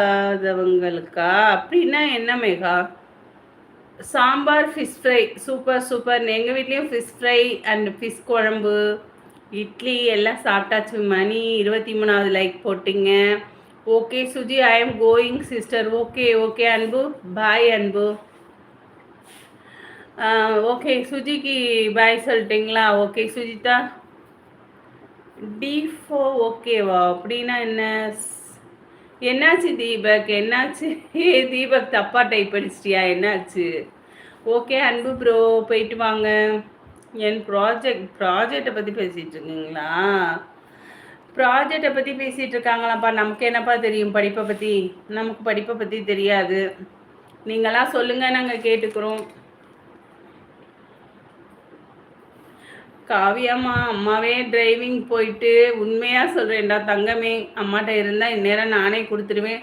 அதவங்களுக்கா அப்படின்னா என்ன Megha? Sambar, fish fry. Super super. எங்கள் வீட்லேயும் ஃபிஷ் ஃப்ரை அண்ட் ஃபிஷ் குழம்பு, இட்லி எல்லாம் சாப்பிட்டாச்சு. மணி 23வது லைக் போட்டிங்க. Okay Suji, I am going sister. Okay okay அன்பு, பாய் அன்பு. ஓகே சுஜிக்கு பாய் சொல்லிட்டிங்களா? ஓகே சுஜிதா. D4 ஓகேவா? அப்படின்னா என்ன? என்னாச்சு தீபக்? என்னாச்சு? தீபக் தப்பா டைப் அடிச்சிட்டியா? என்னாச்சு? ஓகே அன்பு ப்ரோ, போயிட்டு வாங்க. என் ப்ராஜெக்டை பற்றி பேசிகிட்டு இருக்கீங்களா? ப்ராஜெக்டை பற்றி பேசிகிட்டு இருக்காங்களாப்பா. நமக்கு என்னப்பா தெரியும் படிப்பை பற்றி? நமக்கு படிப்பை பற்றி தெரியாது. நீங்களாம் சொல்லுங்கள், நாங்கள் கேட்டுக்கிறோம். காவியாம்மா, அம்மாவே டிரைவிங் போயிட்டு உண்மையாக சொல்கிறேன்டா தங்கமே, அம்மாட்ட இருந்தால் இந்நேரம் நானே கொடுத்துருவேன்.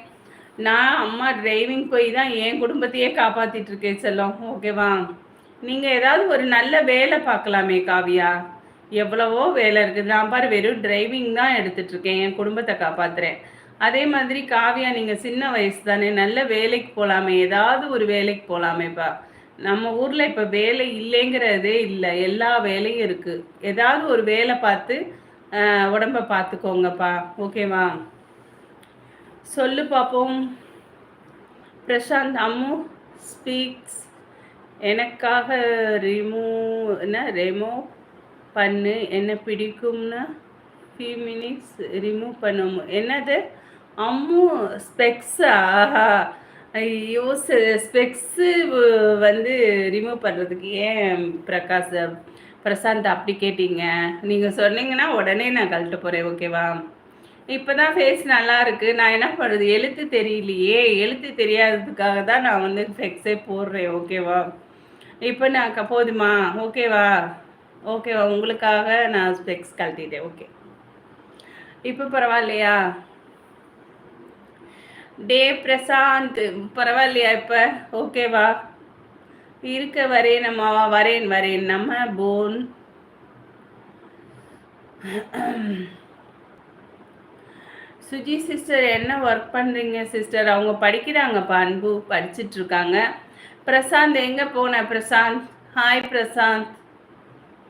நான் அம்மா டிரைவிங் போய் தான் என் குடும்பத்தையே காப்பாற்றிட்டு இருக்கேன் செல்லம். ஓகேவா? நீங்கள் ஏதாவது ஒரு நல்ல வேலை பார்க்கலாமே காவியா. எவ்வளவோ வேலை இருக்குது. நான் பாரு வெறும் டிரைவிங் தான் எடுத்துட்ருக்கேன், என் குடும்பத்தை காப்பாற்றுறேன். அதே மாதிரி காவியா, நீங்கள் சின்ன வயசு தானே, நல்ல வேலைக்கு போகலாமே, ஏதாவது ஒரு வேலைக்கு போகலாமேப்பா. நம்ம ஊரில் இப்போ வேலை இல்லைங்கிறதே இல்லை, எல்லா வேலையும் இருக்குது. ஏதாவது ஒரு வேலை பார்த்து உடம்பை பார்த்துக்கோங்கப்பா. ஓகேவா? சொல்லு பார்ப்போம். பிரசாந்த், அம்மு ஸ்பீக்ஸ். எனக்காக ரெமோ பண்ணு, என்ன பிடிக்கும்னா ஃபியூ மினிட்ஸ் ரிமூவ் பண்ணும். என்னது அம்மு? ஸ்பெக்ஸா? ஐயோ, ஸ்பெக்ஸு வந்து ரிமூவ் பண்ணுறதுக்கு ஏன் பிரசாந்த் அப்படி கேட்டீங்க? நீங்கள் சொன்னீங்கன்னா உடனே நான் கழட்ட போகிறேன். ஓகேவா? இப்போ தான் ஃபேஸ் நல்லா இருக்குது. நான் என்ன பண்ணுறது? எழுத்து தெரியலையே. எழுத்து தெரியாததுக்காக தான் நான் வந்து ஸ்பெக்ஸே போடுறேன். ஓகேவா? இப்போ நான் போதுமா? ஓகேவா? ஓகேவா? உங்களுக்காக நான் ஸ்பெக்ஸ் கழட்டிட்டேன். ஓகே, இப்போ பரவாயில்லையா? டே பிரசாந்த், பரவாயில்லையா இப்போ? ஓகேவா? இருக்க வரேன் அம்மாவா. வரேன் வரேன். நம்ம போன் சுஜி சிஸ்டர் என்ன ஒர்க் பண்ணுறீங்க சிஸ்டர்? அவங்க படிக்கிறாங்கப்பா அன்பு, படிச்சிட்ருக்காங்க. பிரசாந்த் எங்கே போன? பிரசாந்த், ஹாய் பிரசாந்த்.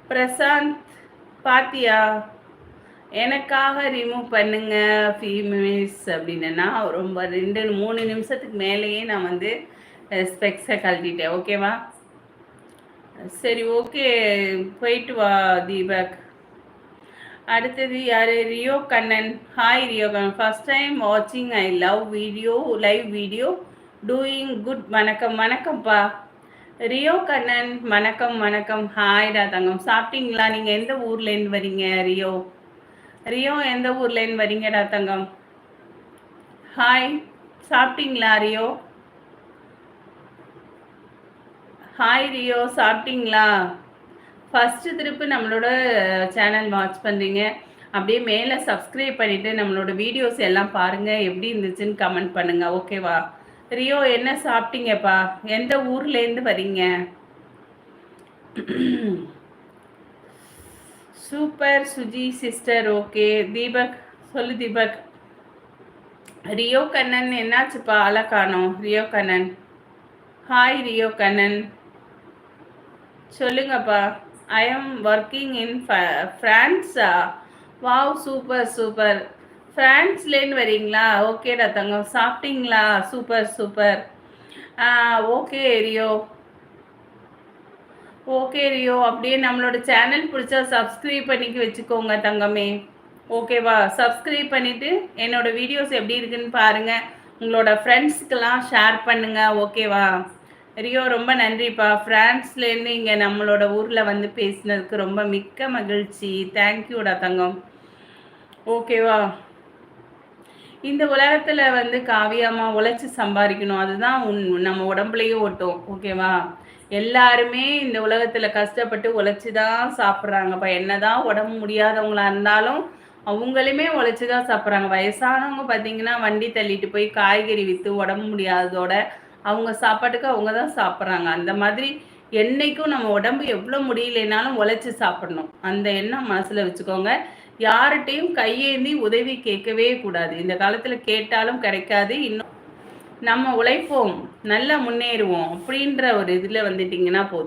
பிரசாந்த் பாத்தியா? எனக்காக ரிமூவ் பண்ணுங்க ஃபியூ மினிட்ஸ் அப்படின்னா ரொம்ப 2-3 நிமிஷத்துக்கு மேலேயே நான் வந்து ஸ்பெக்ஸை கழட்டிட்டேன். ஓகேவா? சரி ஓகே, போயிட்டு வா தீபக். அடுத்தது யார்? Rio Kannan. Hi Rio Kannan, first time வாட்சிங். I love video, live video doing good. வணக்கம் வணக்கம்ப்பா ரியோ கண்ணன். வணக்கம் வணக்கம். ஹாய்டா தங்கம், சாப்பிட்டீங்களா? நீங்கள் எந்த ஊர்லேருந்து வரீங்க ரியோ? ரியோ எந்த ஊர்லேருந்து வரீங்கடா தங்கம்? ஹாய், சாப்பிட்டீங்களா ரியோ? ஹாய் ரியோ, சாப்பிட்டீங்களா? ஃபஸ்ட்டு திருப்பி நம்மளோட சேனல் வாட்ச் பண்ணுறீங்க, அப்படியே மேலே சப்ஸ்கிரைப் பண்ணிவிட்டு நம்மளோட வீடியோஸ் எல்லாம் பாருங்கள். எப்படி இருந்துச்சுன்னு கமெண்ட் பண்ணுங்கள். ஓகேவா? ரியோ என்ன சாப்பிட்டீங்கப்பா? எந்த ஊர்லேருந்து வரீங்க? Super Suji sister. Okay Deepak, சொல்லு தீபக். ரியோ கண்ணன் என்னாச்சுப்பா? ஆளை காணோம். ரியோ கண்ணன், ஹாய் ரியோ கண்ணன், சொல்லுங்கப்பா. ஐ எம் ஒர்க்கிங் இன் ஃப்ரான்ஸா? Wow, super super. ஃப்ரான்ஸ்லேருந்து வரீங்களா? ஓகேடா தங்கம், சாப்பிட்டீங்களா? Super super. Okay Rio, okay Rio. அப்படியே நம்மளோட சேனல் பிடிச்சா சப்ஸ்கிரைப் பண்ணிக்க வச்சுக்கோங்க தங்கமே. ஓகேவா? சப்ஸ்கிரைப் பண்ணிவிட்டு என்னோடய வீடியோஸ் எப்படி இருக்குன்னு பாருங்கள். உங்களோட ஃப்ரெண்ட்ஸுக்கெல்லாம் ஷேர் பண்ணுங்கள். ஓகேவா? ரியோ ரொம்ப நன்றிப்பா. ஃப்ரான்ஸ்லேருந்து இங்கே நம்மளோட ஊரில் வந்து பேசினதுக்கு ரொம்ப மிக்க மகிழ்ச்சி. தேங்க்யூடா தங்கம். ஓகேவா? இந்த உலகத்தில் வந்து காவியமா உழைச்சி சம்பாதிக்கணும், அதுதான் நம்ம உடம்புலையும் ஓட்டும். ஓகேவா? எல்லாருமே இந்த உலகத்தில் கஷ்டப்பட்டு உழைச்சி தான் சாப்பிட்றாங்கப்பா. என்ன தான் உடம்பு முடியாதவங்களாக இருந்தாலும் அவங்களுமே உழைச்சி தான் சாப்பிட்றாங்க. வயசானவங்க பார்த்திங்கன்னா வண்டி தள்ளிட்டு போய் காய்கறி விற்று உடம்பு முடியாததோட அவங்க சாப்பாட்டுக்கு அவங்க தான் சாப்பிட்றாங்க. அந்த மாதிரி என்றைக்கும் நம்ம உடம்பு எவ்வளோ முடியலைனாலும் உழைச்சி சாப்பிடணும். அந்த எண்ணம் மனசில் வச்சுக்கோங்க. யார்கிட்டையும் கையேந்தி உதவி கேட்கவே கூடாது. இந்த காலத்தில் கேட்டாலும் கிடைக்காது. இன்னும் நம்ம உழைப்போம், நல்லா முன்னேறுவோம் அப்படின்ற ஒரு இதில் வந்துட்டிங்கன்னா போதும்.